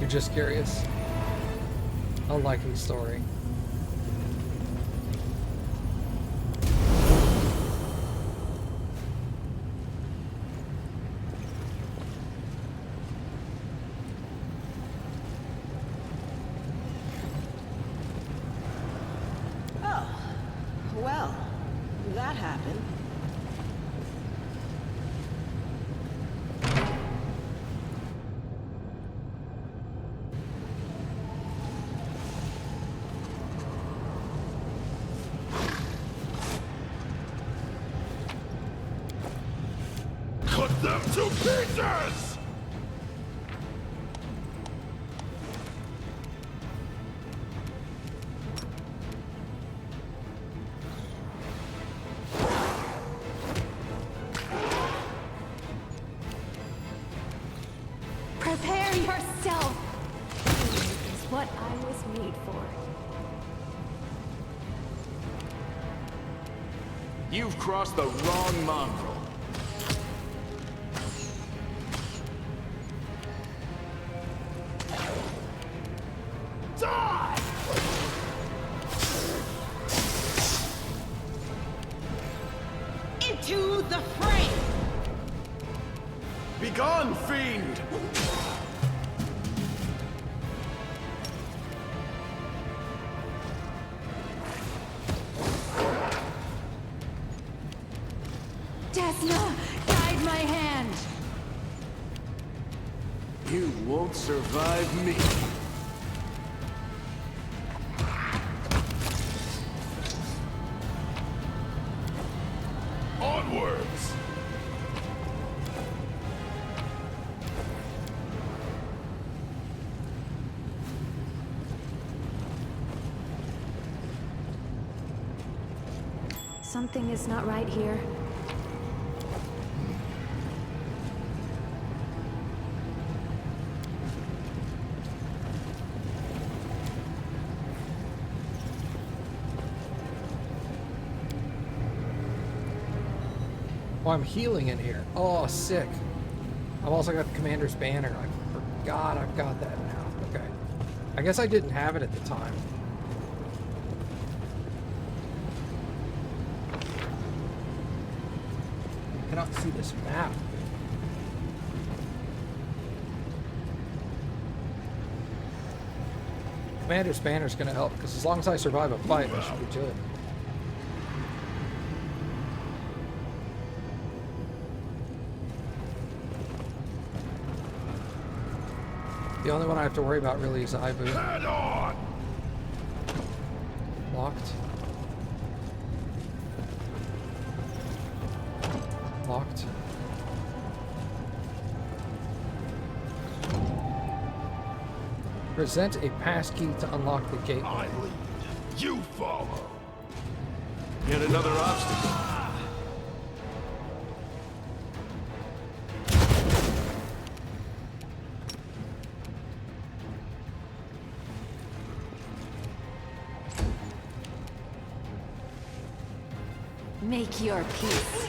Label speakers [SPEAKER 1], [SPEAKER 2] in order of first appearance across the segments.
[SPEAKER 1] just curious. Unlikely story.
[SPEAKER 2] Oh, well, that happened.
[SPEAKER 3] Cut them to pieces!
[SPEAKER 4] Prepare yourself! This is what I was made for.
[SPEAKER 5] You've crossed the wrong mongrel.
[SPEAKER 3] Die!
[SPEAKER 2] Into the frame!
[SPEAKER 5] Begone, fiend!
[SPEAKER 4] Desna, guide my hand!
[SPEAKER 5] You won't survive me.
[SPEAKER 3] Onwards!
[SPEAKER 4] Something is not right here.
[SPEAKER 1] Oh, I'm healing in here. Oh, sick. I've also got the Commander's Banner. I forgot I've got that now. Okay. I guess I didn't have it at the time. I cannot see this map. Commander's Banner is going to help, because as long as I survive a fight, I should be good. The only one I have to worry about really is Ibu.
[SPEAKER 3] Head on!
[SPEAKER 1] Locked. Locked. Present a passkey to unlock the gateway.
[SPEAKER 3] I lead. You follow.
[SPEAKER 5] Yet another obstacle.
[SPEAKER 4] Make your peace.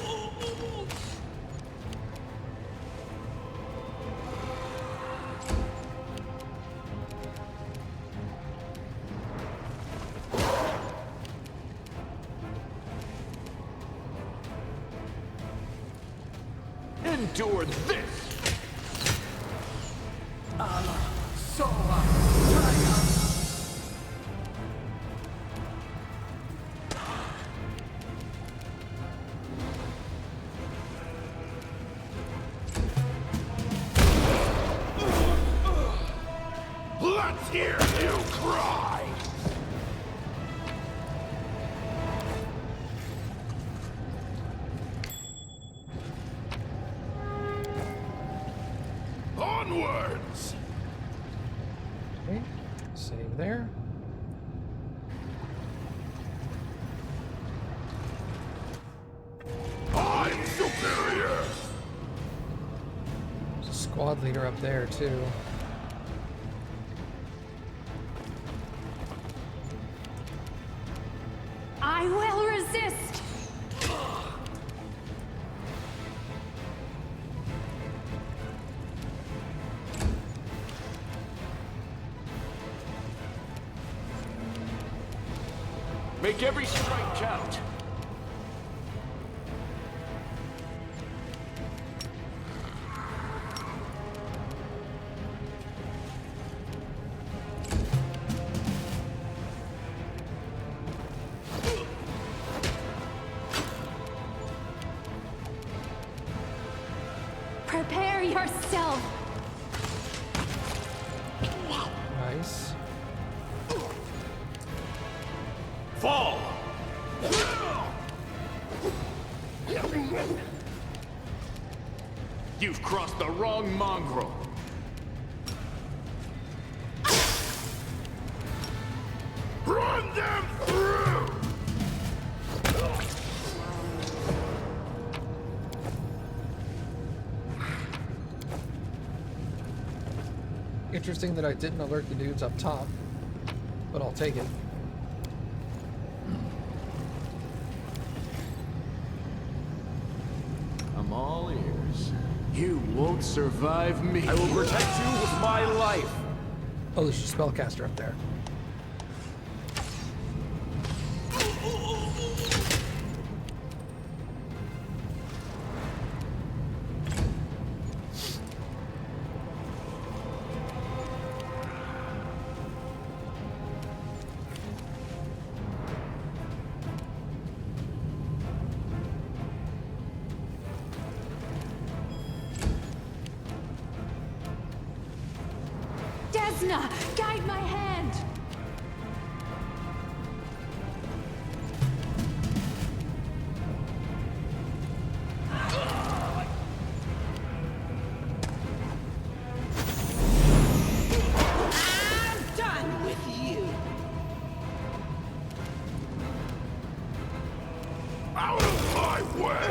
[SPEAKER 5] Endure this!
[SPEAKER 3] Let's hear you cry! Onwards!
[SPEAKER 1] Okay. Save there.
[SPEAKER 3] I'm superior!
[SPEAKER 1] There's a squad leader up there, too.
[SPEAKER 4] I will resist!
[SPEAKER 5] Make every strike count.
[SPEAKER 4] Prepare yourself.
[SPEAKER 1] Nice.
[SPEAKER 5] Fall! You've crossed the wrong mongrel.
[SPEAKER 3] Run them through!
[SPEAKER 1] Interesting that I didn't alert the dudes up top, but I'll take it.
[SPEAKER 5] I'm all ears. You won't survive me. I will protect you with my life.
[SPEAKER 1] Oh, there's a spellcaster up there.
[SPEAKER 4] Desna, guide my hand.
[SPEAKER 2] I'm done with you.
[SPEAKER 3] Out of my way!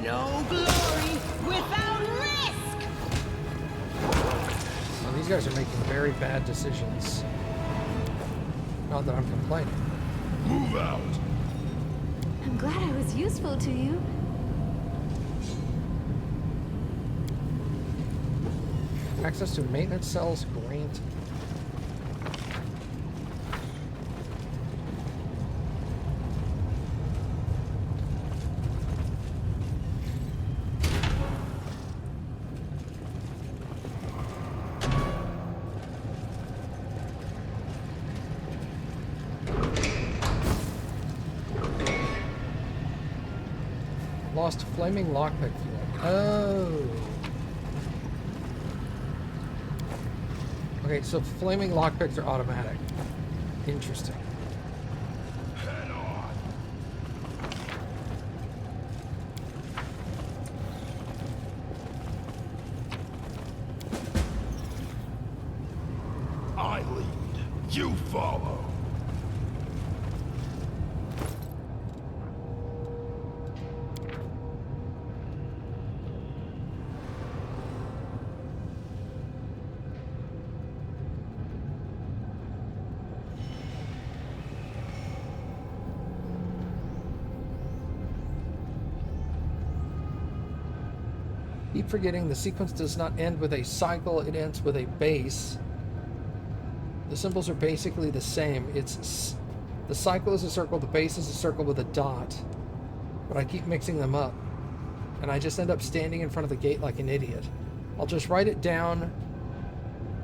[SPEAKER 2] No glory without risk.
[SPEAKER 1] Well, these guys are making very bad decisions. Not that I'm complaining.
[SPEAKER 3] Move out!
[SPEAKER 4] I'm glad I was useful to you.
[SPEAKER 1] Access to maintenance cells granted. Lost flaming lockpick fuel. Oh. Okay, so flaming lockpicks are automatic. Interesting.
[SPEAKER 3] Head on! I lead. You follow.
[SPEAKER 1] Keep forgetting the sequence does not end with a cycle, it ends with a base. The symbols are basically the same. The cycle is a circle, the base is a circle with a dot. But I keep mixing them up. And I just end up standing in front of the gate like an idiot. I'll just write it down.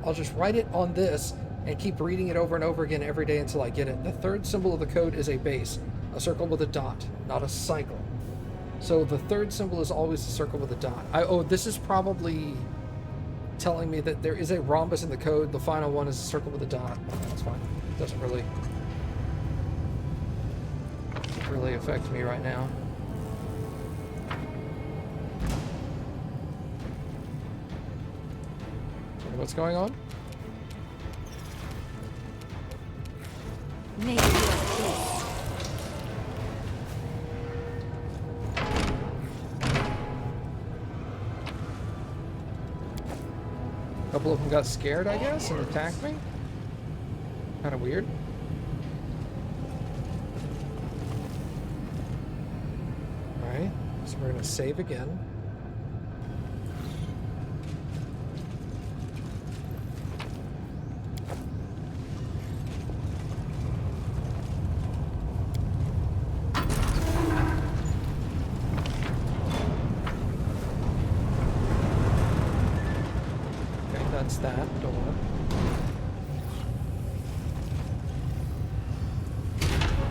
[SPEAKER 1] I'll just write it on this and keep reading it over and over again every day until I get it. The third symbol of the code is a base, a circle with a dot, not a cycle. So the third symbol is always a circle with a dot. Oh, this is probably telling me that there is a rhombus in the code. The final one is a circle with a dot. That's fine. Doesn't really affect me right now. What's going on?
[SPEAKER 4] Make your peace.
[SPEAKER 1] A couple of them got scared, I guess, and attacked me. Kind of weird. Alright, so we're gonna save again.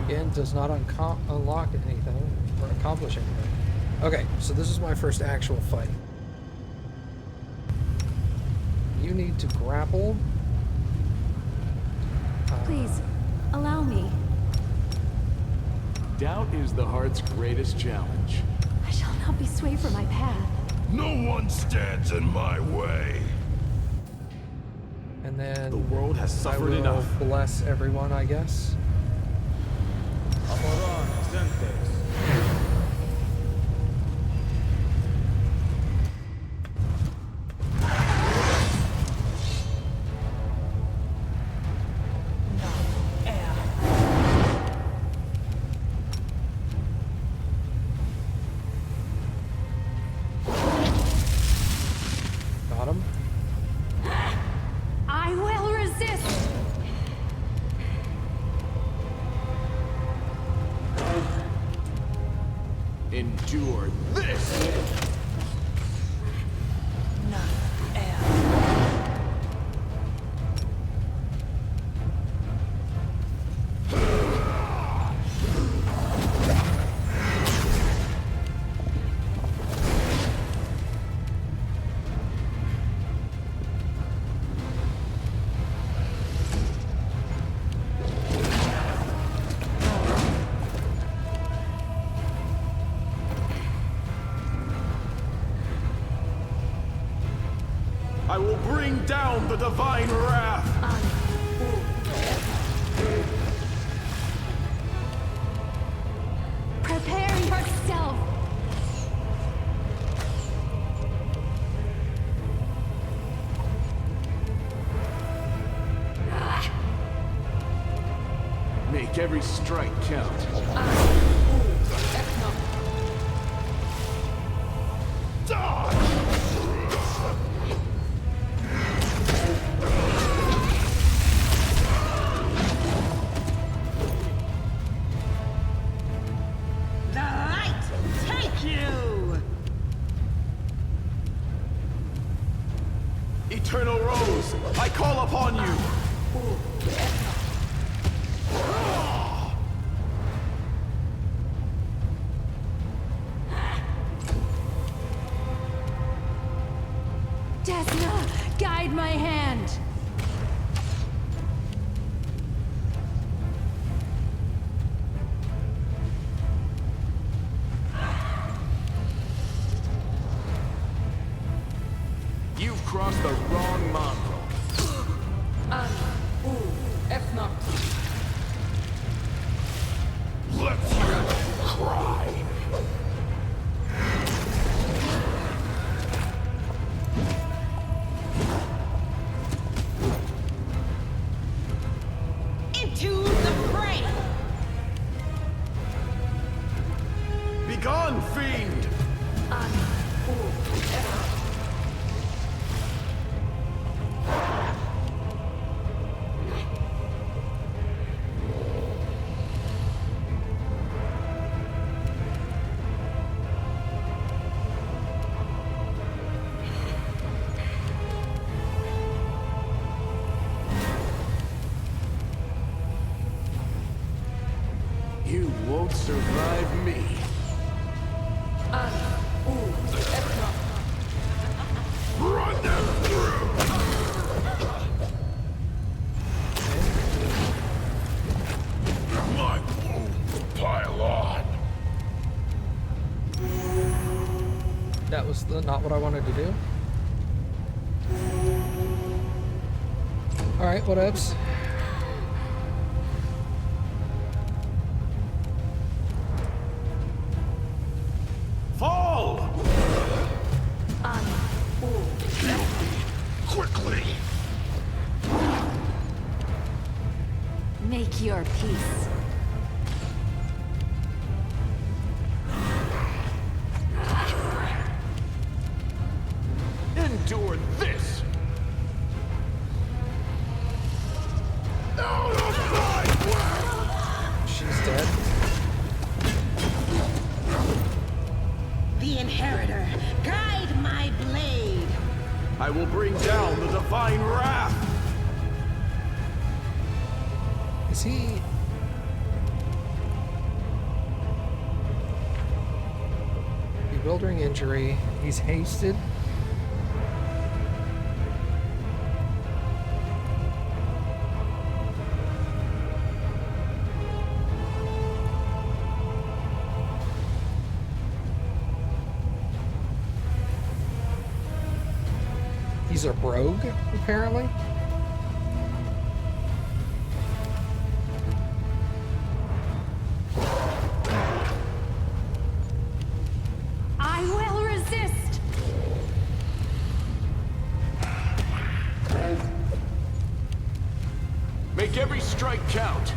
[SPEAKER 1] Again, does not unlock anything or accomplish anything. Okay, so this is my first actual fight. You need to grapple.
[SPEAKER 4] Please, allow me.
[SPEAKER 5] Doubt is the heart's greatest challenge.
[SPEAKER 4] I shall not be swayed from my path.
[SPEAKER 3] No one stands in my way.
[SPEAKER 1] And then
[SPEAKER 5] The world has
[SPEAKER 1] I
[SPEAKER 5] suffered
[SPEAKER 1] will
[SPEAKER 5] enough.
[SPEAKER 1] bless everyone, I guess. Got him.
[SPEAKER 4] I will resist!
[SPEAKER 5] Endure this! I will bring down the divine wrath!
[SPEAKER 4] Prepare yourself!
[SPEAKER 5] Make every strike count.
[SPEAKER 2] The light take you!
[SPEAKER 5] Eternal Rose, I call upon you!
[SPEAKER 4] Desna, guide my hand!
[SPEAKER 5] You've crossed the wrong mongrel.
[SPEAKER 3] Let's hear them cry.
[SPEAKER 2] Into the fray!
[SPEAKER 5] Begone, fiend! You won't survive me.
[SPEAKER 3] Run them through. My wounds pile on.
[SPEAKER 1] That was not what I wanted to do. Alright, what ups?
[SPEAKER 5] Fall!
[SPEAKER 3] Kill me quickly.
[SPEAKER 4] Make your peace.
[SPEAKER 5] Endure this!
[SPEAKER 3] Out of my way!
[SPEAKER 1] She's dead.
[SPEAKER 2] The Inheritor, guide my blade!
[SPEAKER 5] I will bring down the divine wrath!
[SPEAKER 1] Is he... bewildering injury. He's hasted. He's a rogue, apparently.
[SPEAKER 4] I will resist.
[SPEAKER 5] Make every strike count.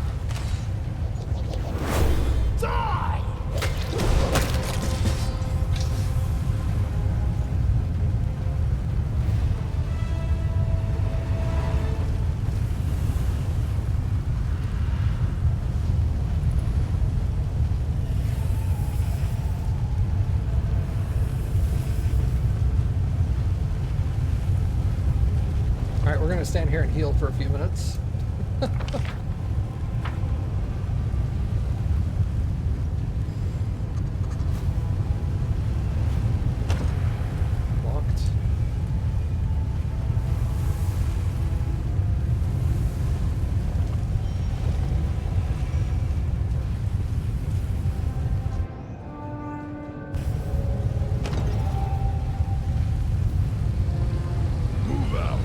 [SPEAKER 3] Die!
[SPEAKER 1] All right, we're gonna stand here and heal for a few minutes. Locked.
[SPEAKER 3] Move out!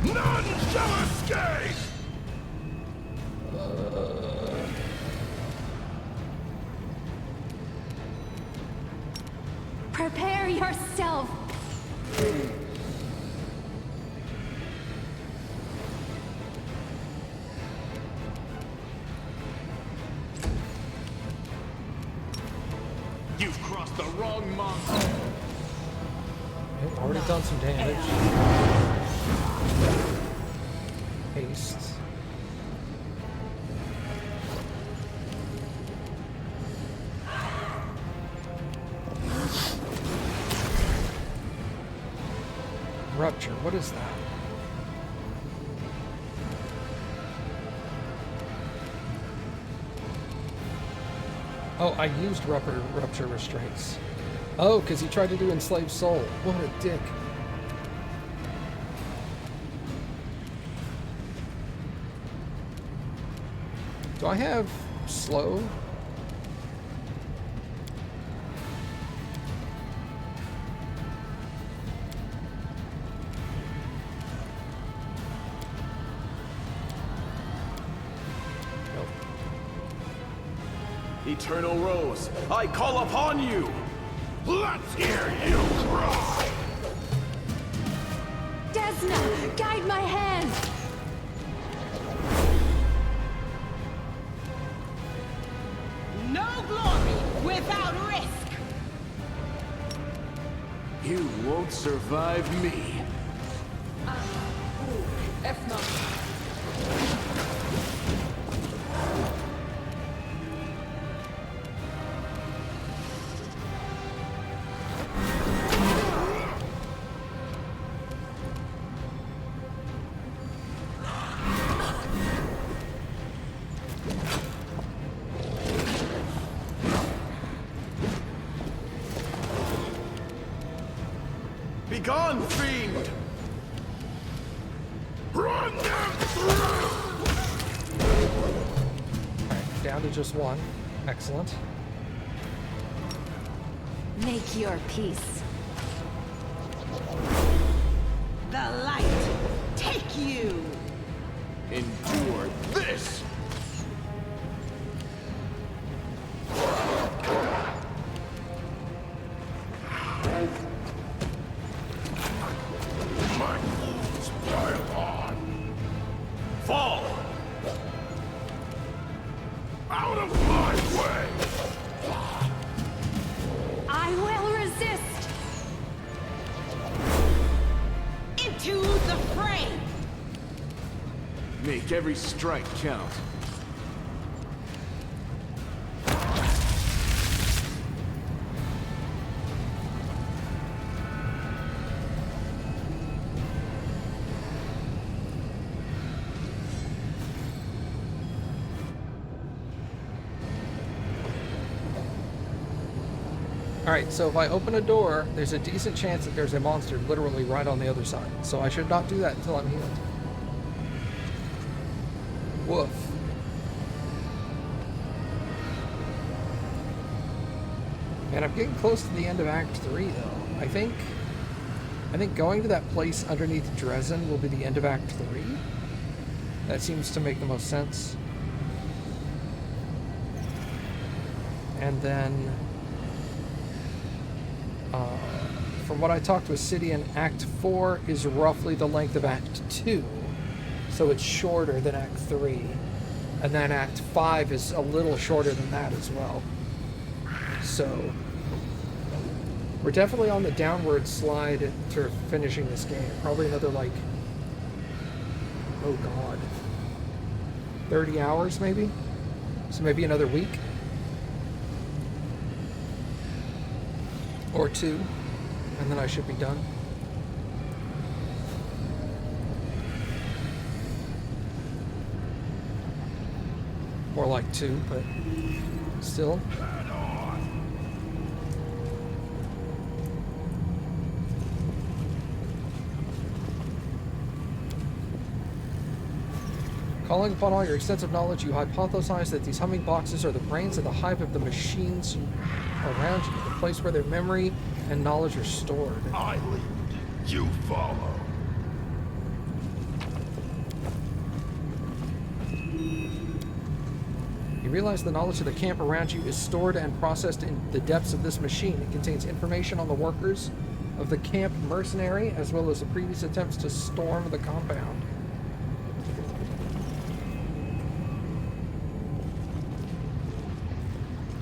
[SPEAKER 3] None shall escape!
[SPEAKER 4] Prepare yourself.
[SPEAKER 5] You've crossed the wrong monster.
[SPEAKER 1] Okay, already done some damage. Haste. Rupture, what is that? Oh, I used rupture restraints. Oh, because he tried to do enslaved soul. What a dick. Do I have slow? Nope.
[SPEAKER 5] Eternal Rose, I call upon you!
[SPEAKER 3] Let's hear you cry!
[SPEAKER 4] Desna, guide my hand.
[SPEAKER 2] No glory without risk.
[SPEAKER 5] You won't survive me. Begone, fiend!
[SPEAKER 3] Run them through!
[SPEAKER 1] Alright, down to just one. Excellent.
[SPEAKER 4] Make your peace.
[SPEAKER 2] The light take you.
[SPEAKER 5] Endure this!
[SPEAKER 3] My wounds pile on.
[SPEAKER 5] Fall!
[SPEAKER 3] Out of my way!
[SPEAKER 4] I will resist.
[SPEAKER 5] Make every strike count.
[SPEAKER 1] Alright, so if I open a door, there's a decent chance that there's a monster literally right on the other side. So I should not do that until I'm healed. Woof. And I'm getting close to the end of Act 3, though. I think going to that place underneath Dresden will be the end of Act 3. That seems to make the most sense. And then... from what I talked with Sidian, Act 4 is roughly the length of Act 2, so it's shorter than Act 3. And then Act 5 is a little shorter than that as well. So, we're definitely on the downward slide to finishing this game. Probably another, like, oh god, 30 hours maybe? So maybe another week? Or 2. And then I should be done. More like 2, but still. Calling upon all your extensive knowledge, you hypothesize that these humming boxes are the brains of the hive of the machines around you, the place where their memory and knowledge are stored.
[SPEAKER 3] I lead, you follow.
[SPEAKER 1] You realize the knowledge of the camp around you is stored and processed in the depths of this machine. It contains information on the workers of the camp mercenary, as well as the previous attempts to storm the compound.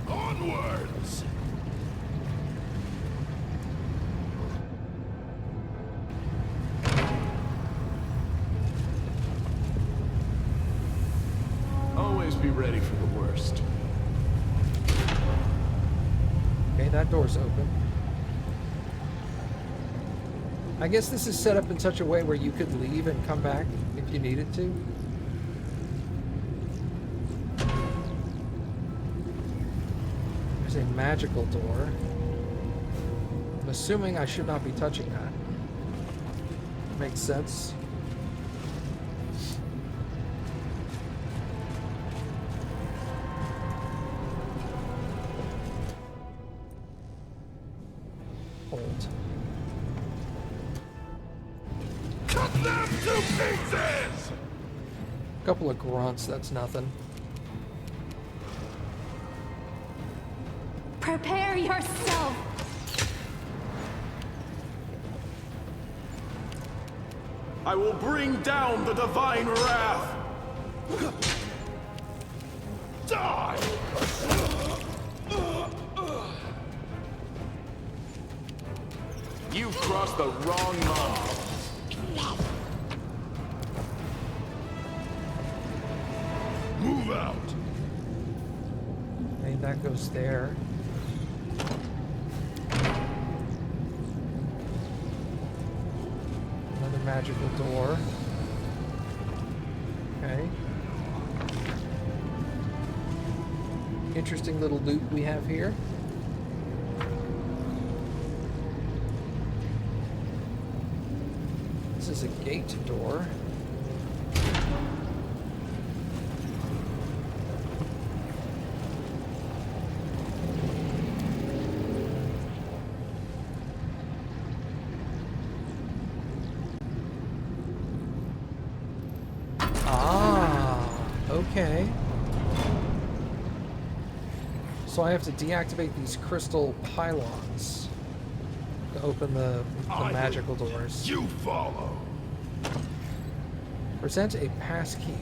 [SPEAKER 3] Onwards!
[SPEAKER 5] Always be ready for the worst.
[SPEAKER 1] Okay, that door's open. I guess this is set up in such a way where you could leave and come back if you needed to. There's a magical door. I'm assuming I should not be touching that. Makes sense. Hold.
[SPEAKER 3] Cut them to pieces!
[SPEAKER 1] Couple of grunts, that's nothing.
[SPEAKER 4] Prepare yourself!
[SPEAKER 5] I will bring down the divine wrath!
[SPEAKER 3] Die!
[SPEAKER 5] You've crossed the wrong line.
[SPEAKER 3] Move out!
[SPEAKER 1] Okay, that goes there. Another magical door. Okay. Interesting little loot we have here. This is a gate door. Okay. So I have to deactivate these crystal pylons to open the magical doors.
[SPEAKER 3] You follow.
[SPEAKER 1] Present a passkey.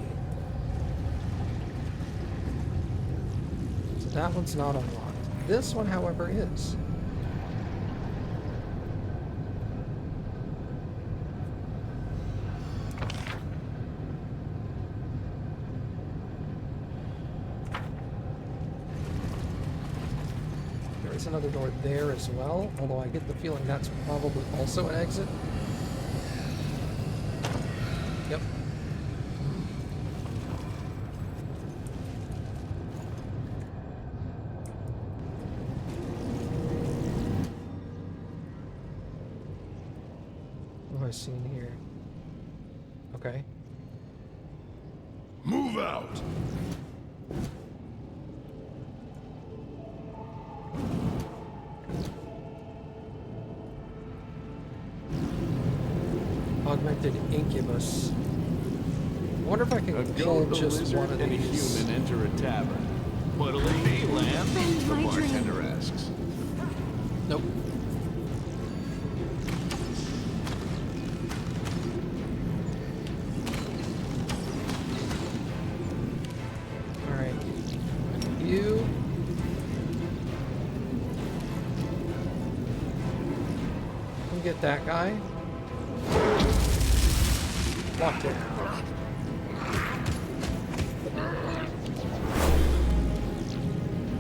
[SPEAKER 1] So that one's not unlocked. This one, however, is. There's another door there as well, although I get the feeling that's probably also an exit. Yep. What have I seen here? Okay.
[SPEAKER 3] Move out!
[SPEAKER 1] Augmented incubus. I wonder if I
[SPEAKER 5] A
[SPEAKER 1] can kill
[SPEAKER 5] goat, a
[SPEAKER 1] just
[SPEAKER 5] lizard,
[SPEAKER 1] one of
[SPEAKER 5] and a
[SPEAKER 1] these.
[SPEAKER 5] human enter a tavern. What'll it be, lamb?
[SPEAKER 4] Bend
[SPEAKER 5] The
[SPEAKER 4] my
[SPEAKER 5] bartender asks.
[SPEAKER 1] Nope. Alright. You. Come get that guy. Lockdown.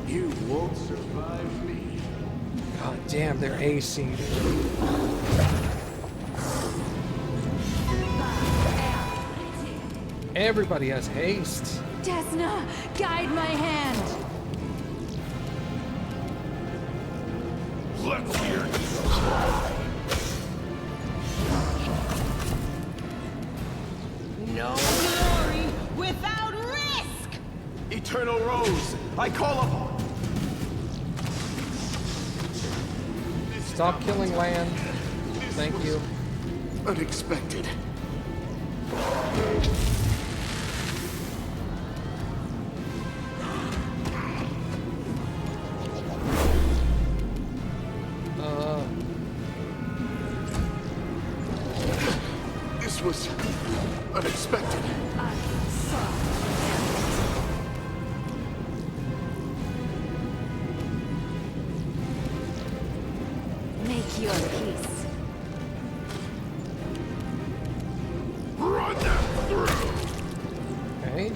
[SPEAKER 5] You won't survive me.
[SPEAKER 1] God damn, they're AC. Everybody has haste.
[SPEAKER 4] Desna, guide my hand.
[SPEAKER 3] Let's hear you.
[SPEAKER 2] No glory without risk!
[SPEAKER 5] Eternal Rose, I call upon.
[SPEAKER 1] Stop killing land. Thank you.
[SPEAKER 5] Unexpected. This was unexpected.
[SPEAKER 4] Make your peace.
[SPEAKER 3] Run them through!
[SPEAKER 1] Okay.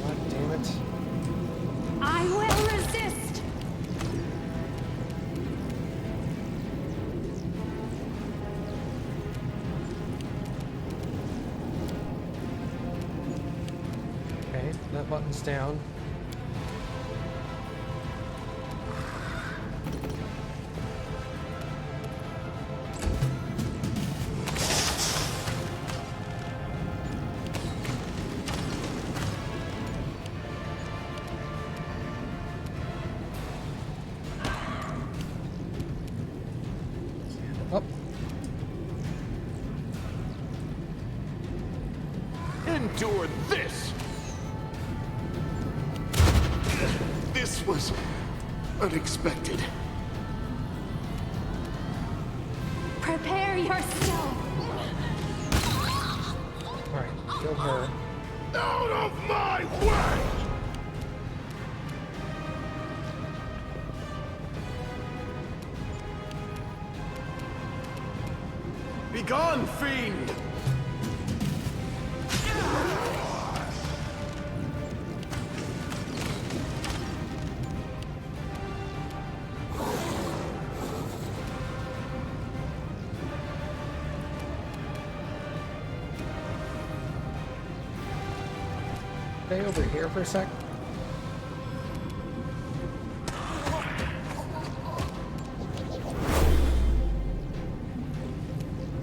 [SPEAKER 1] God damn it.
[SPEAKER 4] I will resist.
[SPEAKER 1] Okay, that button's down. Up.
[SPEAKER 5] Endure this! This was unexpected.
[SPEAKER 4] Prepare yourself.
[SPEAKER 1] Alright, kill her.
[SPEAKER 3] Out of my way!
[SPEAKER 5] Begone, fiend!
[SPEAKER 1] Stay over here for a sec.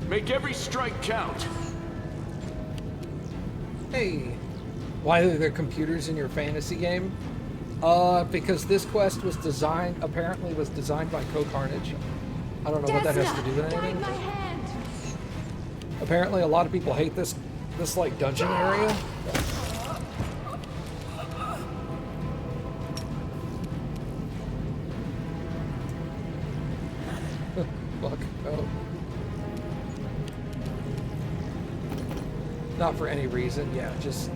[SPEAKER 5] Make every strike count.
[SPEAKER 1] Hey, why are there computers in your fantasy game? Because this quest was designed, apparently was designed by Carnage. I don't know what that has to do with
[SPEAKER 4] Desna, guide
[SPEAKER 1] anything.
[SPEAKER 4] my hand.
[SPEAKER 1] Apparently a lot of people hate this this like dungeon area. Fuck. Oh. Not for any reason, yeah, just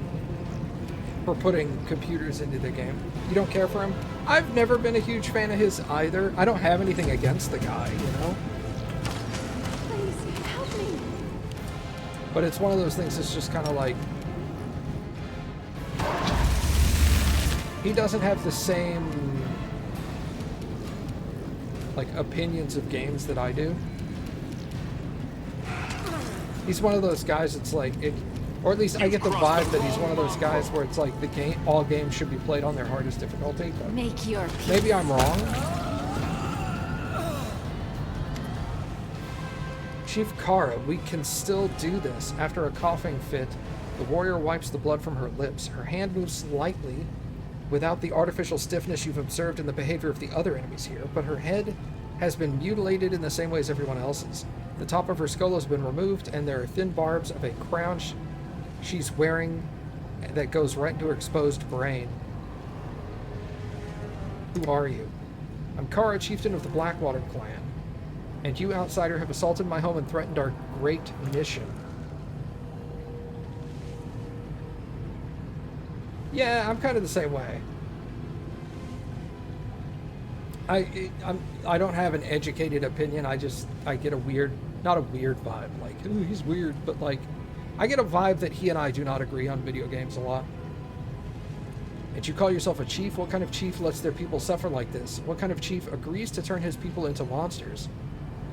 [SPEAKER 1] for putting computers into the game. You don't care for him? I've never been a huge fan of his either. I don't have anything against the guy, you know?
[SPEAKER 4] Please, help me.
[SPEAKER 1] But it's one of those things that's just kind of like... He doesn't have the same, like, opinions of games that I do. He's one of those guys that's like... Or at least I get the vibe that he's one of those guys where it's like all games should be played on their hardest difficulty. But
[SPEAKER 4] Make your peace.
[SPEAKER 1] maybe I'm wrong. Chief Kara, we can still do this. After a coughing fit, the warrior wipes the blood from her lips. Her hand moves slightly without the artificial stiffness you've observed in the behavior of the other enemies here, but her head has been mutilated in the same way as everyone else's. The top of her skull has been removed, and there are thin barbs of a crown she's wearing that goes right into her exposed brain. Who are you? I'm Kara, chieftain of the Blackwater clan, and you, outsider, have assaulted my home and threatened our great mission. Yeah, I'm kind of the same way. I don't have an educated opinion. I get a weird, not a weird vibe, like, ooh, he's weird, but like, I get a vibe that he and I do not agree on video games a lot. And you call yourself a chief? What kind of chief lets their people suffer like this? What kind of chief agrees to turn his people into monsters?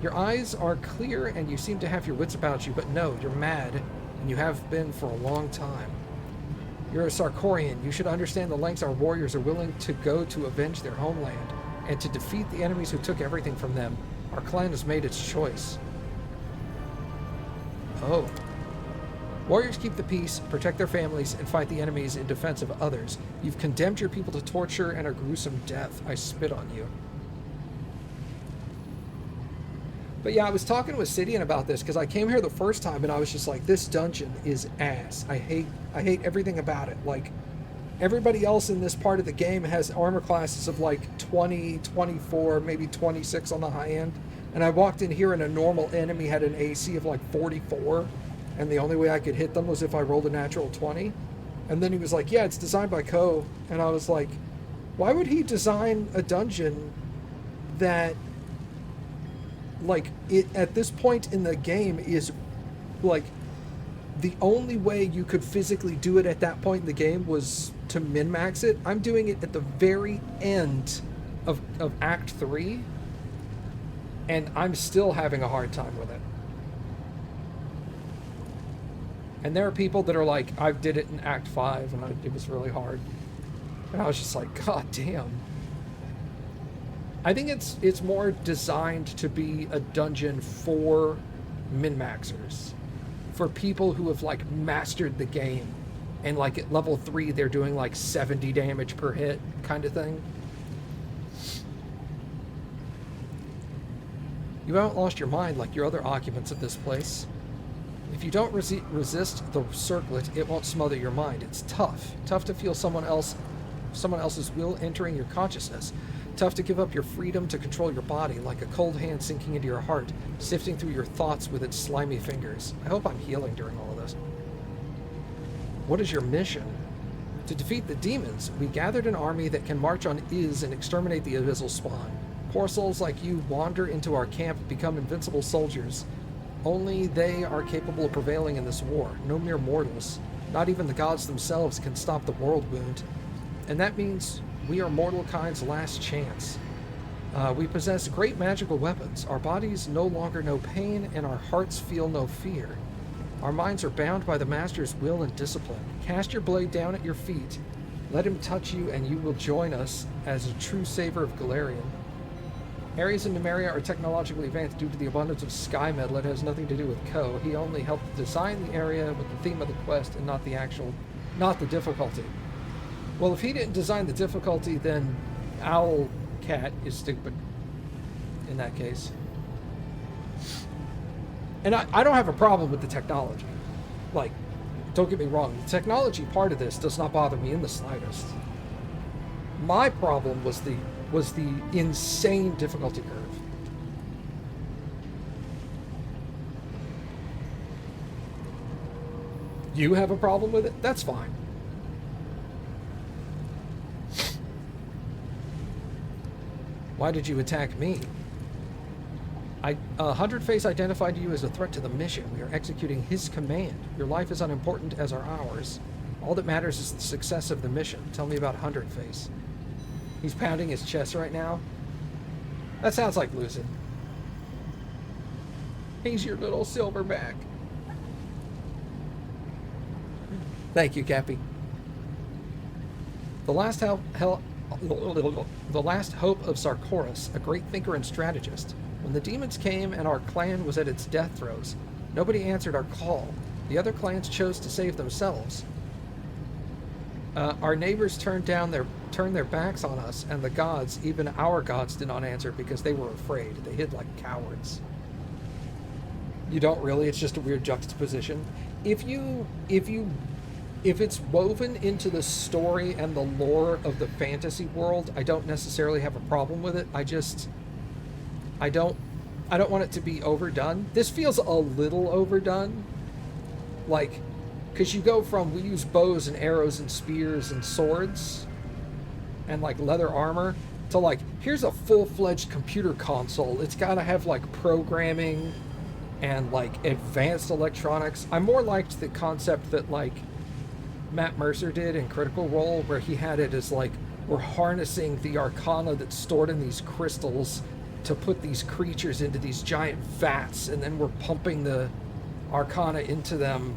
[SPEAKER 1] Your eyes are clear and you seem to have your wits about you, but no, you're mad, and you have been for a long time. You're a Sarkorian. You should understand the lengths our warriors are willing to go to avenge their homeland, and to defeat the enemies who took everything from them. Our clan has made its choice. Oh. Warriors keep the peace, protect their families, and fight the enemies in defense of others. You've condemned your people to torture and a gruesome death. I spit on you. But yeah, I was talking with Sidian about this because I came here the first time and I was just like, this dungeon is ass. I hate everything about it. Like, everybody else in this part of the game has armor classes of like 20, 24, maybe 26 on the high end. And I walked in here and a normal enemy had an AC of like 44. And the only way I could hit them was if I rolled a natural 20. And then he was like, yeah, it's designed by Ko. And I was like, why would he design a dungeon that, like, it at this point in the game is, like, the only way you could physically do it at that point in the game was to min-max it? I'm doing it at the very end of Act 3. And I'm still having a hard time with it. And there are people that are like, I did it in Act 5 and it was really hard. And I was just like, God damn. I think it's more designed to be a dungeon for min-maxers. For people who have like mastered the game. And like at level 3 they're doing like 70 damage per hit kind of thing. You haven't lost your mind like your other occupants of this place. If you don't resist the circlet, it won't smother your mind. It's tough. Tough to feel someone else's will entering your consciousness. Tough to give up your freedom to control your body, like a cold hand sinking into your heart, sifting through your thoughts with its slimy fingers. I hope I'm healing during all of this. What is your mission? To defeat the demons, we gathered an army that can march on Iz and exterminate the abyssal spawn. Poor souls like you wander into our camp and become invincible soldiers. Only they are capable of prevailing in this war. No mere mortals. Not even the gods themselves can stop the world wound. And that means we are mortal kind's last chance. We possess great magical weapons. Our bodies no longer know pain, and our hearts feel no fear. Our minds are bound by the Master's will and discipline. Cast your blade down at your feet. Let him touch you, and you will join us as a true saver of Galarian. Areas in Numeria are technologically advanced due to the abundance of sky metal. It has nothing to do with Ko. He only helped design the area with the theme of the quest and not the difficulty. Well, if he didn't design the difficulty, then Owl Cat is stupid in that case. And I don't have a problem with the technology. Like, Don't get me wrong, the technology part of this does not bother me in the slightest. My problem was the insane difficulty curve. You have a problem with it? That's fine. Why did you attack me? Hundred Face identified you as a threat to the mission. We are executing his command. Your life is unimportant as are ours. All that matters is the success of the mission. Tell me about Hundred Face. He's pounding his chest right now. That sounds like losing. He's your little silverback. Thank you, Cappy. The last hope of Sarkoris, a great thinker and strategist. When the demons came and our clan was at its death throes, nobody answered our call. The other clans chose to save themselves. Our neighbors turned their backs on us, and the gods, even our gods, did not answer because they were afraid. They hid like cowards. You don't really. It's just a weird juxtaposition. If it's woven into the story and the lore of the fantasy world, I don't necessarily have a problem with it. I don't want it to be overdone. This feels a little overdone. Like, because you go from, we use bows and arrows and spears and swords and like leather armor to like, here's a full-fledged computer console. It's got to have like programming and like advanced electronics. I more liked the concept that like Matt Mercer did in Critical Role, where he had it as like, we're harnessing the arcana that's stored in these crystals to put these creatures into these giant vats, and then we're pumping the arcana into them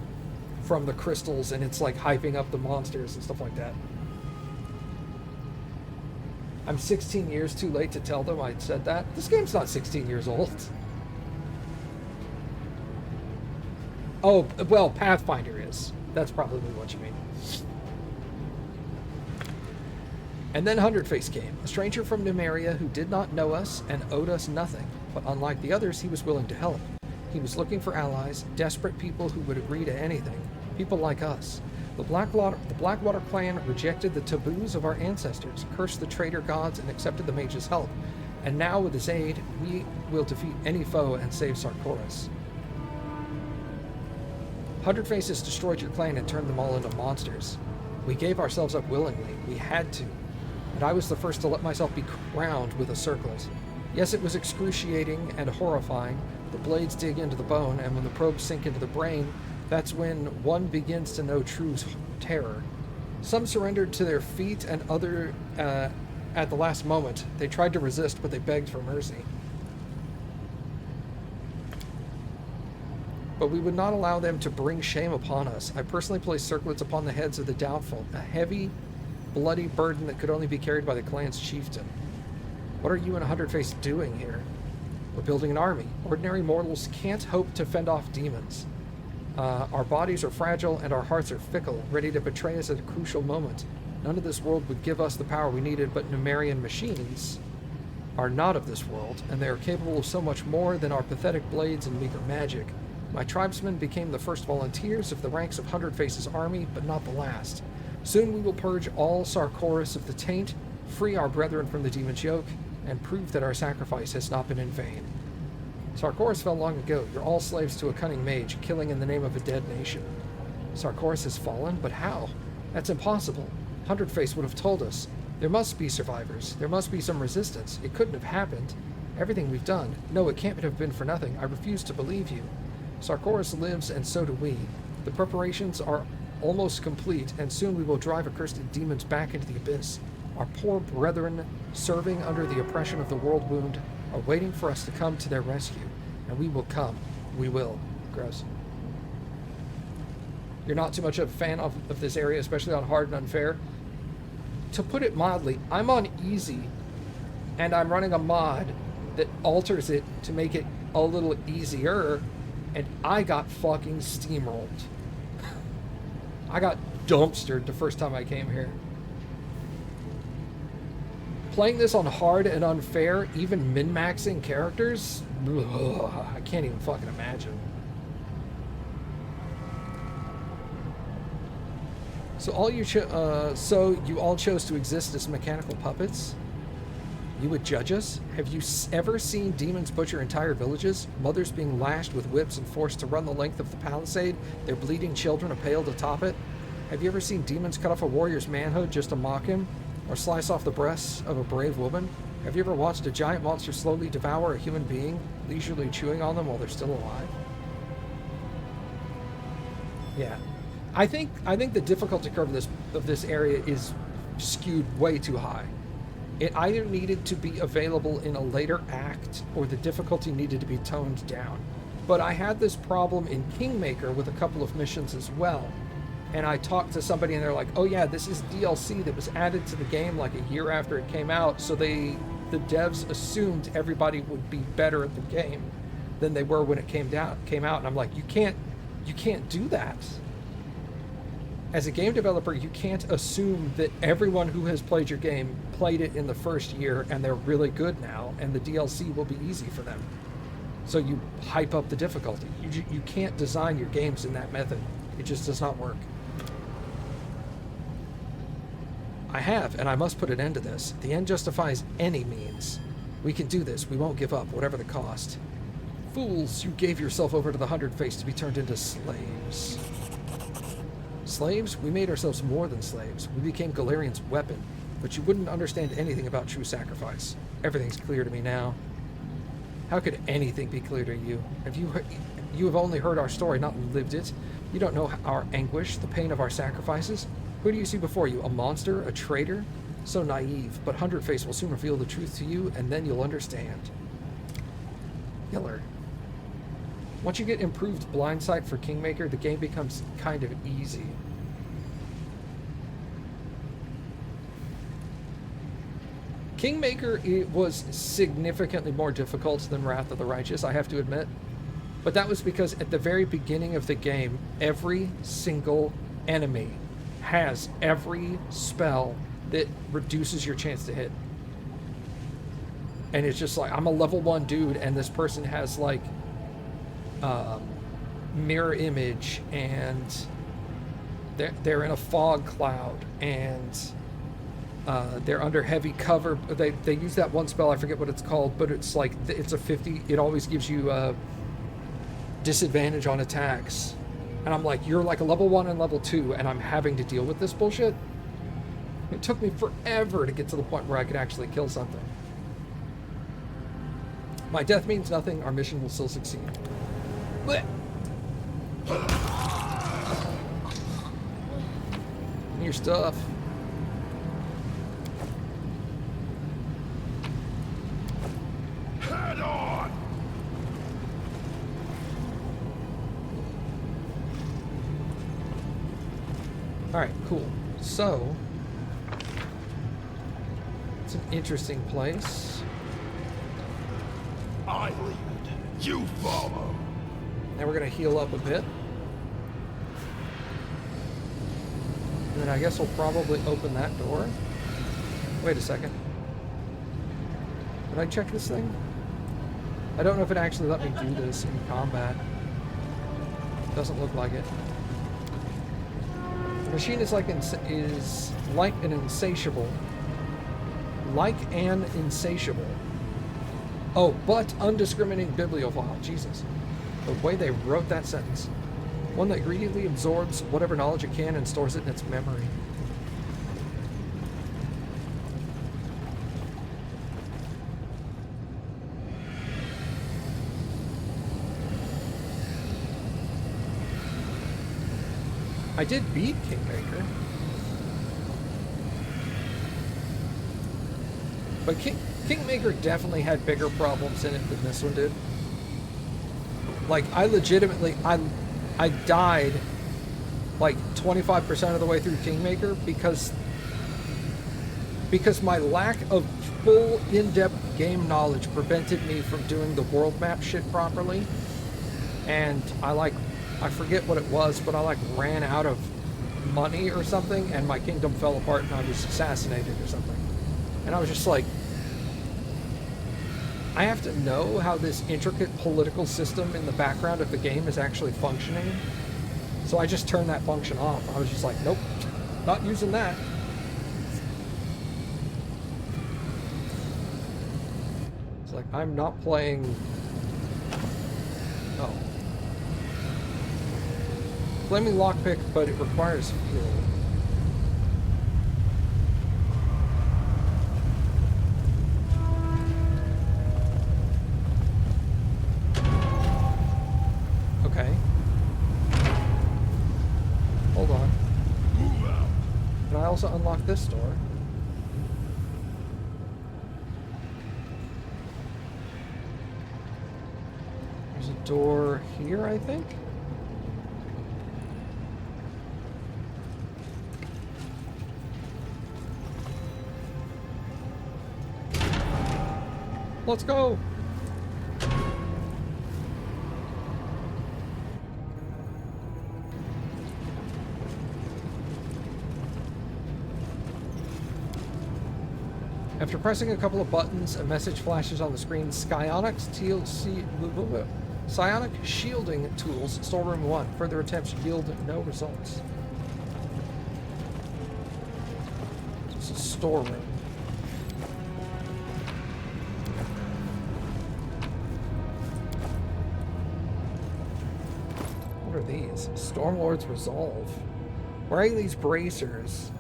[SPEAKER 1] from the crystals, and it's like hyping up the monsters and stuff like that. I'm 16 years too late to tell them I said that. This game's not 16 years old. Oh, well, Pathfinder is. That's probably what you mean. And then Hundred Face came, a stranger from Numeria who did not know us and owed us nothing, but unlike the others, he was willing to help. He was looking for allies, desperate people who would agree to anything, people like us. The Blackwater clan rejected the taboos of our ancestors, cursed the traitor gods, and accepted the mage's help. And now, with his aid, we will defeat any foe and save Sarkoris. Hundred Faces destroyed your clan and turned them all into monsters. We gave ourselves up willingly. We had to. And I was the first to let myself be crowned with a circlet. Yes, it was excruciating and horrifying. The blades dig into the bone, and when the probes sink into the brain, that's when one begins to know true terror. Some surrendered to their feet, and other at the last moment. They tried to resist, but they begged for mercy. But we would not allow them to bring shame upon us. I personally placed circlets upon the heads of the doubtful, a heavy, bloody burden that could only be carried by the clan's chieftain. What are you and Hundred Face doing here? We're building an army. Ordinary mortals can't hope to fend off demons. Our bodies are fragile and our hearts are fickle, ready to betray us at a crucial moment. None of this world would give us the power we needed, but Numerian machines are not of this world, and they are capable of so much more than our pathetic blades and meager magic. My tribesmen became the first volunteers of the ranks of Hundred Face's army, but not the last. Soon we will purge all Sarkoris of the taint, free our brethren from the demon's yoke, and prove that our sacrifice has not been in vain. Sarkoris fell long ago. You're all slaves to a cunning mage, killing in the name of a dead nation. Sarkoris has fallen, but how? That's impossible. Hundred Face would have told us. There must be survivors. There must be some resistance. It couldn't have happened. Everything we've done. No, it can't have been for nothing. I refuse to believe you. Sarkoris lives, and so do we. The preparations are almost complete, and soon we will drive accursed demons back into the abyss. Our poor brethren, serving under the oppression of the world wound, are waiting for us to come to their rescue. And we will come. We will. Gross. You're not too much of a fan of this area, especially on hard and unfair. To put it mildly, I'm on easy, and I'm running a mod that alters it to make it a little easier, and I got fucking steamrolled. I got dumpstered the first time I came here. Playing this on hard and unfair, even min-maxing characters, ugh, I can't even fucking imagine. So so you all chose to exist as mechanical puppets? You would judge us? Have you ever seen demons butcher entire villages? Mothers being lashed with whips and forced to run the length of the palisade, their bleeding children impaled atop it? Have you ever seen demons cut off a warrior's manhood just to mock him? Or slice off the breasts of a brave woman? Have you ever watched a giant monster slowly devour a human being, leisurely chewing on them while they're still alive? Yeah. I think the difficulty curve of this area is skewed way too high. It either needed to be available in a later act or the difficulty needed to be toned down. But I had this problem in Kingmaker with a couple of missions as well. And I talked to somebody and they're like, oh yeah, this is DLC that was added to the game like a year after it came out. So the devs assumed everybody would be better at the game than they were when it came out. And I'm like, you can't do that. As a game developer, you can't assume that everyone who has played your game played it in the first year and they're really good now, and the DLC will be easy for them. So you hype up the difficulty. You can't design your games in that method. It just does not work. I have, and I must put an end to this. The end justifies any means. We can do this. We won't give up, whatever the cost. Fools, you gave yourself over to the Hundred-Face to be turned into slaves. Slaves? We made ourselves more than slaves. We became Galarian's weapon. But you wouldn't understand anything about true sacrifice. Everything's clear to me now. How could anything be clear to you? You have only heard our story, not lived it. You don't know our anguish, the pain of our sacrifices. Who do you see before you? A monster? A traitor? So naive, but Hundred-Face will soon reveal the truth to you, and then you'll understand. Killer. Once you get improved blind sight for Kingmaker, the game becomes kind of easy. Kingmaker, it was significantly more difficult than Wrath of the Righteous, I have to admit. But that was because at the very beginning of the game, every single enemy has every spell that reduces your chance to hit. And it's just like, I'm a level 1 dude, and this person has like mirror image, and they're in a fog cloud, and they're under heavy cover. They use that one spell, I forget what it's called, but it's like, it's a 50, it always gives you disadvantage on attacks. And I'm like, you're like a level 1 and level 2, and I'm having to deal with this bullshit. It took me forever to get to the point where I could actually kill something. My death means nothing. Our mission will still succeed. Blech. Your stuff.
[SPEAKER 3] Head on!
[SPEAKER 1] Alright, cool. So, it's an interesting place.
[SPEAKER 3] I lead. You follow.
[SPEAKER 1] Now we're going to heal up a bit. And then I guess we'll probably open that door. Wait a second. Did I check this thing? I don't know if it actually let me do this in combat. Doesn't look like it. The machine is like an insatiable. Like an insatiable. Oh, but undiscriminating bibliophile. Jesus. The way they wrote that sentence. One that greedily absorbs whatever knowledge it can and stores it in its memory. I did beat Kingmaker. But Kingmaker definitely had bigger problems in it than this one did. Like, I legitimately, I died like 25% of the way through Kingmaker because my lack of full in-depth game knowledge prevented me from doing the world map shit properly. And I forget what it was, but I like ran out of money or something, and my kingdom fell apart and I was assassinated or something. And I was just like, I have to know how this intricate political system in the background of the game is actually functioning. So I just turned that function off. I was just like, nope, Not using that. It's like, I'm not playing... Oh. Flaming lockpick, but it requires fuel. Okay. Hold on.
[SPEAKER 3] Move out.
[SPEAKER 1] Can I also unlock this door? There's a door here, I think? Let's go! After pressing a couple of buttons, a message flashes on the screen. Psionic shielding tools, storeroom 1. Further attempts yield no results. It's a storeroom. What are these? Stormlord's Resolve. Wearing these bracers,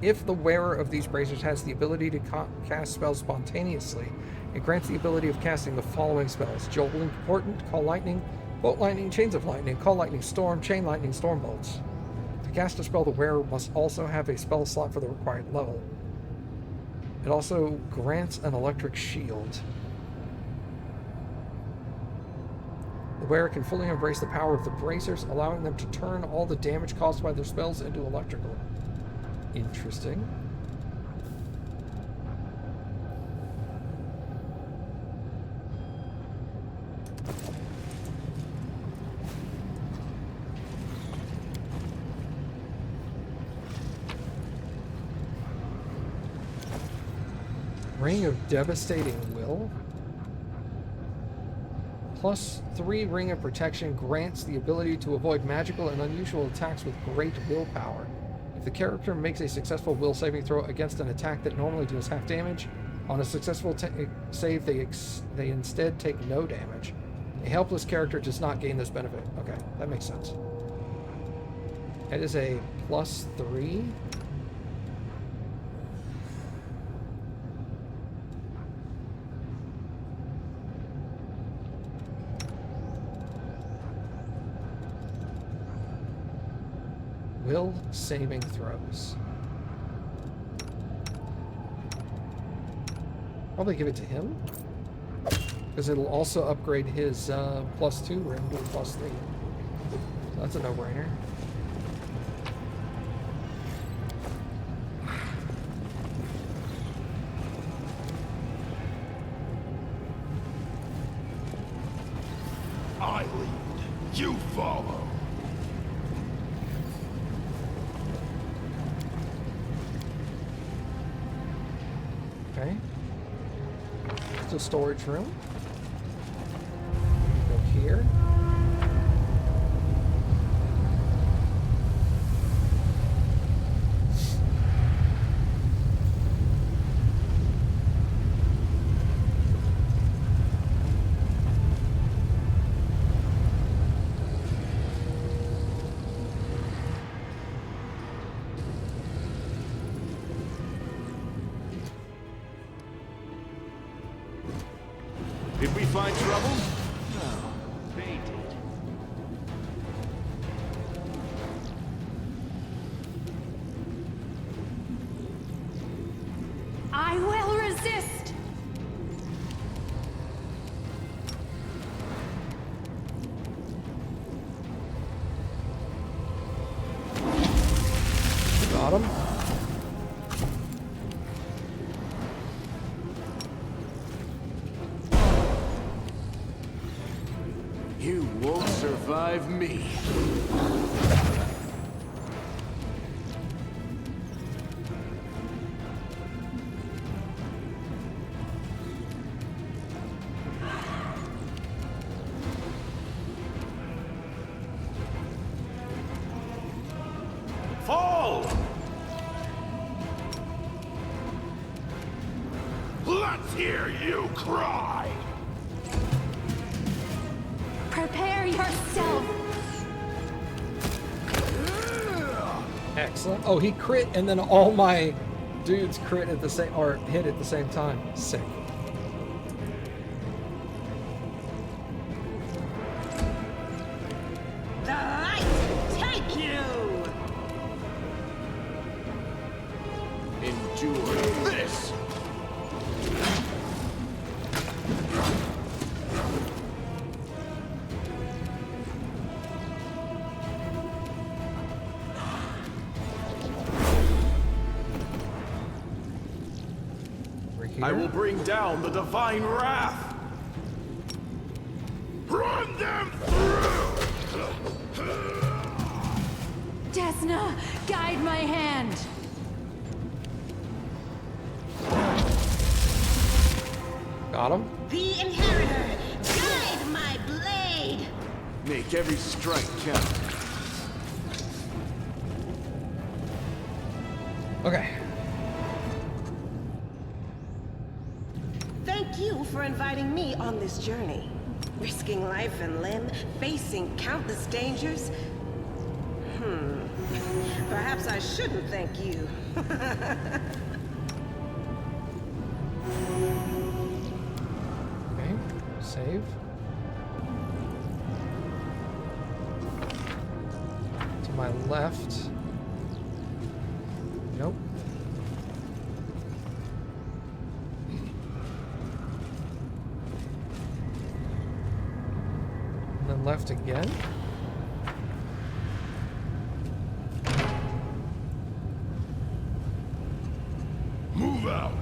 [SPEAKER 1] if the wearer of these bracers has the ability to cast spells spontaneously, it grants the ability of casting the following spells: Jolt Important, Call Lightning, Bolt Lightning, Chains of Lightning, Call Lightning Storm, Chain Lightning, Storm Bolts. To cast a spell, the wearer must also have a spell slot for the required level. It also grants an electric shield. The wearer can fully embrace the power of the bracers, allowing them to turn all the damage caused by their spells into electrical. Interesting. Ring of Devastating Will. +3 Ring of Protection grants the ability to avoid magical and unusual attacks with great willpower. If the character makes a successful will saving throw against an attack that normally deals half damage, on a successful save they instead take no damage. A helpless character does not gain this benefit. Okay, that makes sense. It is a +3. Will saving throws. Probably give it to him, because it'll also upgrade his +2 ring to a +3. So that's a no-brainer.
[SPEAKER 3] I lead. You follow.
[SPEAKER 1] Okay. It's a storage room. Go here.
[SPEAKER 5] Did we find trouble? No. They did.
[SPEAKER 4] I will resist!
[SPEAKER 1] Got him.
[SPEAKER 5] You won't survive me.
[SPEAKER 3] Fall! hear you cry.
[SPEAKER 4] Prepare yourself.
[SPEAKER 1] Excellent. Oh, he crit, and then all my dudes crit at the same, or hit at the same time. Sick.
[SPEAKER 2] The light take you!
[SPEAKER 5] Endure this!
[SPEAKER 1] We're here.
[SPEAKER 5] I will bring down the divine wrath!
[SPEAKER 3] Run them through!
[SPEAKER 4] Desna, guide my hand.
[SPEAKER 1] Got him.
[SPEAKER 2] The Inheritor, guide my blade!
[SPEAKER 5] Make every strike count.
[SPEAKER 1] Okay.
[SPEAKER 2] Thank you for inviting me on this journey. Risking life and limb, facing countless dangers. Perhaps I shouldn't thank you.
[SPEAKER 1] Okay. Save. To my left. Nope. And then left again.
[SPEAKER 3] Move out.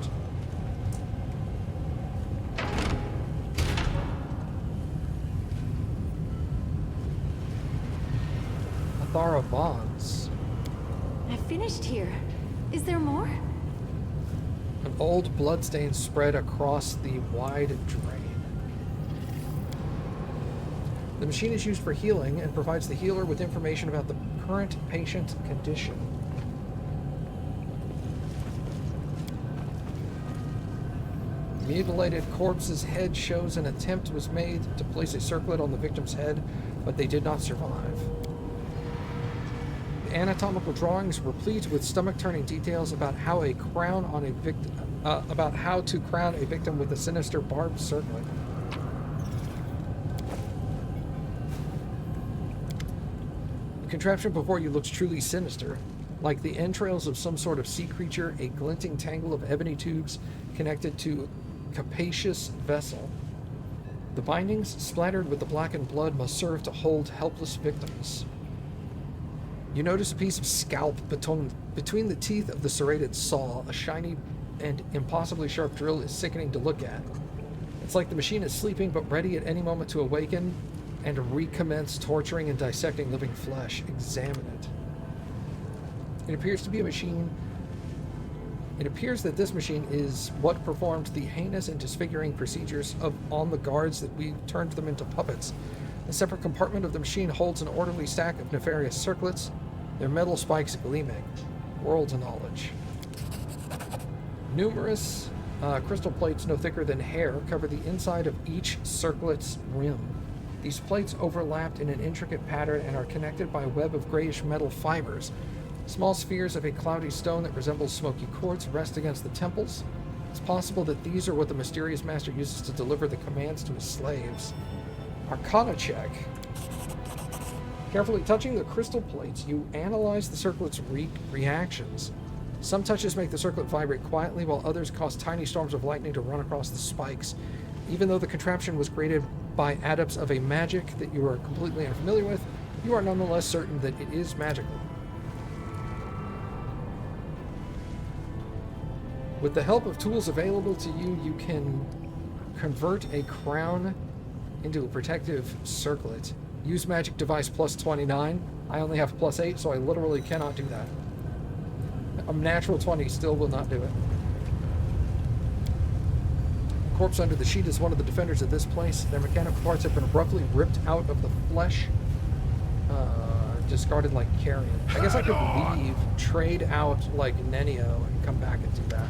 [SPEAKER 1] Athara Bonds.
[SPEAKER 4] I finished here. Is there more?
[SPEAKER 1] An old bloodstain spread across the wide drain. The machine is used for healing and provides the healer with information about the current patient condition. Mutilated corpse's head shows an attempt was made to place a circlet on the victim's head, but they did not survive. The anatomical drawings replete with stomach-turning details about how a crown on a victim, about how to crown a victim with a sinister barbed circlet. The contraption before you looks truly sinister, like the entrails of some sort of sea creature, a glinting tangle of ebony tubes connected to capacious vessel. The bindings, splattered with the blackened blood, must serve to hold helpless victims. You notice a piece of scalp between the teeth of the serrated saw. A shiny and impossibly sharp drill is sickening to look at. It's like the machine is sleeping but ready at any moment to awaken and recommence torturing and dissecting living flesh. Examine it. It appears to be a machine. It appears that this machine is what performed the heinous and disfiguring procedures on the guards that we turned them into puppets. A separate compartment of the machine holds an orderly stack of nefarious circlets, their metal spikes gleaming. World knowledge. Numerous crystal plates no thicker than hair cover the inside of each circlet's rim. These plates overlapped in an intricate pattern and are connected by a web of grayish metal fibers. Small spheres of a cloudy stone that resembles smoky quartz rest against the temples. It's possible that these are what the mysterious master uses to deliver the commands to his slaves. Arcana check. Carefully touching the crystal plates, you analyze the circlet's reactions. Some touches make the circlet vibrate quietly, while others cause tiny storms of lightning to run across the spikes. Even though the contraption was created by adepts of a magic that you are completely unfamiliar with, you are nonetheless certain that it is magical. With the help of tools available to you, you can convert a crown into a protective circlet. Use magic device plus 29. I only have plus 8, so I literally cannot do that. A natural 20 still will not do it. The corpse under the sheet is one of the defenders of this place. Their mechanical parts have been abruptly ripped out of the flesh, discarded like carrion. I guess I could leave, trade out like Nenio, and come back and do that.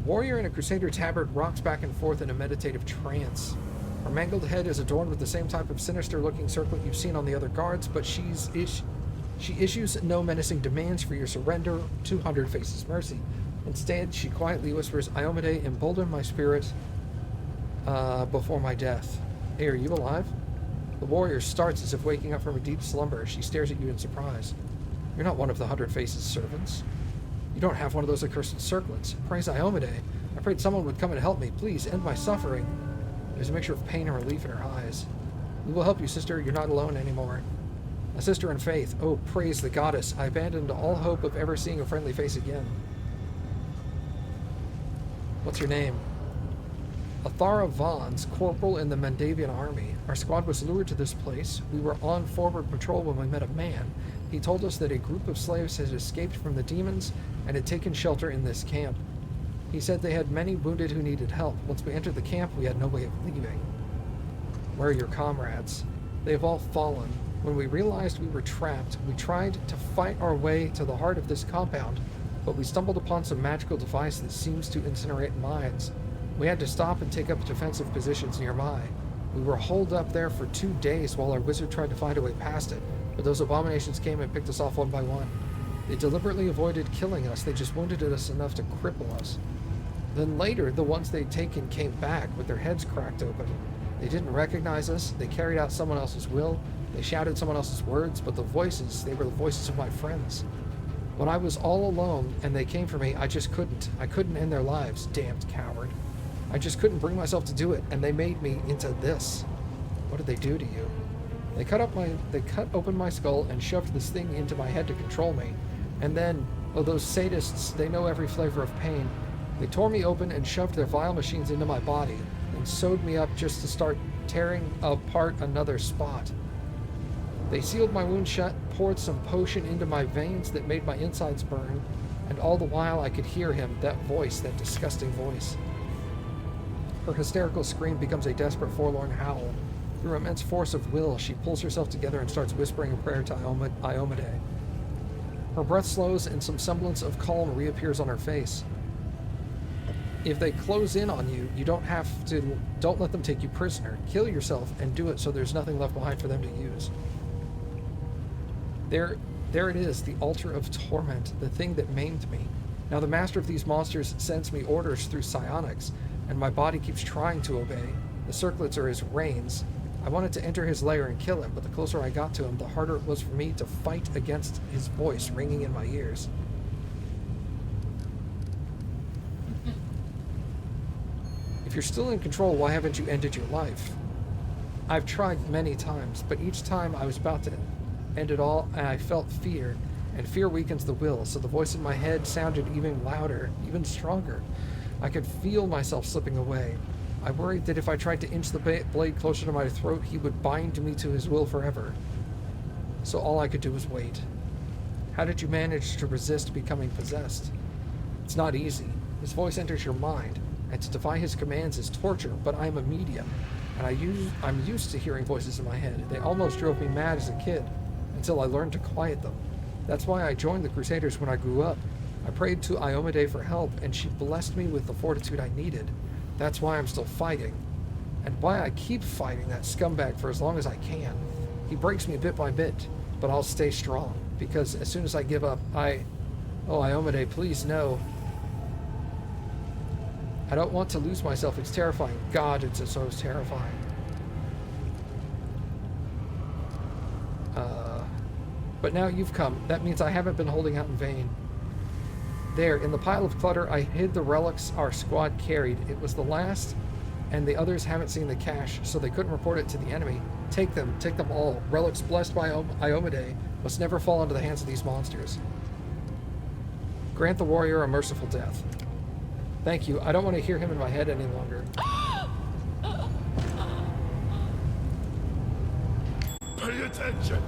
[SPEAKER 1] warrior in a crusader tabard rocks back and forth in a meditative trance. Her mangled head is adorned with the same type of sinister-looking circlet you've seen on the other guards, but she issues no menacing demands for your surrender to Hundred Faces' mercy. Instead, she quietly whispers, Iomade, embolden my spirit before my death. Hey, are you alive? The warrior starts as if waking up from a deep slumber. She stares at you in surprise. You're not one of the Hundred Faces' servants. You don't have one of those accursed circlets. Praise Iomade. I prayed someone would come and help me. Please, end my suffering. There's a mixture of pain and relief in her eyes. We will help you, sister. You're not alone anymore. A sister in faith. Oh, praise the goddess. I abandoned all hope of ever seeing a friendly face again. What's your name? Athara Vons, corporal in the Mandavian army. Our squad was lured to this place. We were on forward patrol when we met a man. He told us that a group of slaves had escaped from the demons and had taken shelter in this camp. He said they had many wounded who needed help. Once we entered the camp, we had no way of leaving. Where are your comrades? They have all fallen. When we realized we were trapped, we tried to fight our way to the heart of this compound, but we stumbled upon some magical device that seems to incinerate minds. We had to stop and take up defensive positions nearby. We were holed up there for 2 days while our wizard tried to find a way past it, but those abominations came and picked us off one by one. They deliberately avoided killing us. They just wounded us enough to cripple us. Then later, the ones they'd taken came back with their heads cracked open. They didn't recognize us. They carried out someone else's will. They shouted someone else's words, but the voices, they were the voices of my friends. When I was all alone and they came for me, I just couldn't. I couldn't end their lives, damned coward. I just couldn't bring myself to do it, and they made me into this. What did they do to you? They cut open my skull and shoved this thing into my head to control me. And then, oh, those sadists, they know every flavor of pain. They tore me open and shoved their vile machines into my body and sewed me up just to start tearing apart another spot. They sealed my wound shut, poured some potion into my veins that made my insides burn, and all the while I could hear him, that voice, that disgusting voice. Her hysterical scream becomes a desperate, forlorn howl. Through immense force of will, she pulls herself together and starts whispering a prayer to Iomade. Her breath slows and some semblance of calm reappears on her face. If they close in on you, don't let them take you prisoner. Kill yourself and do it so there's nothing left behind for them to use. There it is, the altar of torment, the thing that maimed me. Now the master of these monsters sends me orders through psionics, and my body keeps trying to obey. The circlets are his reins. I wanted to enter his lair and kill him, but the closer I got to him, the harder it was for me to fight against his voice ringing in my ears. If you're still in control, why haven't you ended your life? I've tried many times, but each time I was about to end it all, and I felt fear, and fear weakens the will, so the voice in my head sounded even louder, even stronger. I could feel myself slipping away. I worried that if I tried to inch the blade closer to my throat, he would bind me to his will forever. So all I could do was wait. How did you manage to resist becoming possessed? It's not easy. His voice enters your mind, and to defy his commands is torture, but I am a medium, and I'm used to hearing voices in my head. They almost drove me mad as a kid, until I learned to quiet them. That's why I joined the Crusaders when I grew up. I prayed to Iomade for help, and she blessed me with the fortitude I needed. That's why I'm still fighting, and why I keep fighting that scumbag for as long as I can. He breaks me bit by bit, but I'll stay strong, because as soon as I give up, Oh, Iomade, please no. I don't want to lose myself. It's terrifying. God, it's so terrifying. But now you've come. That means I haven't been holding out in vain. There, in the pile of clutter, I hid the relics our squad carried. It was the last, and the others haven't seen the cache, so they couldn't report it to the enemy. Take them all. Relics blessed by Iomade must never fall into the hands of these monsters. Grant the warrior a merciful death. Thank you. I don't want to hear him in my head any longer.
[SPEAKER 3] Pay attention!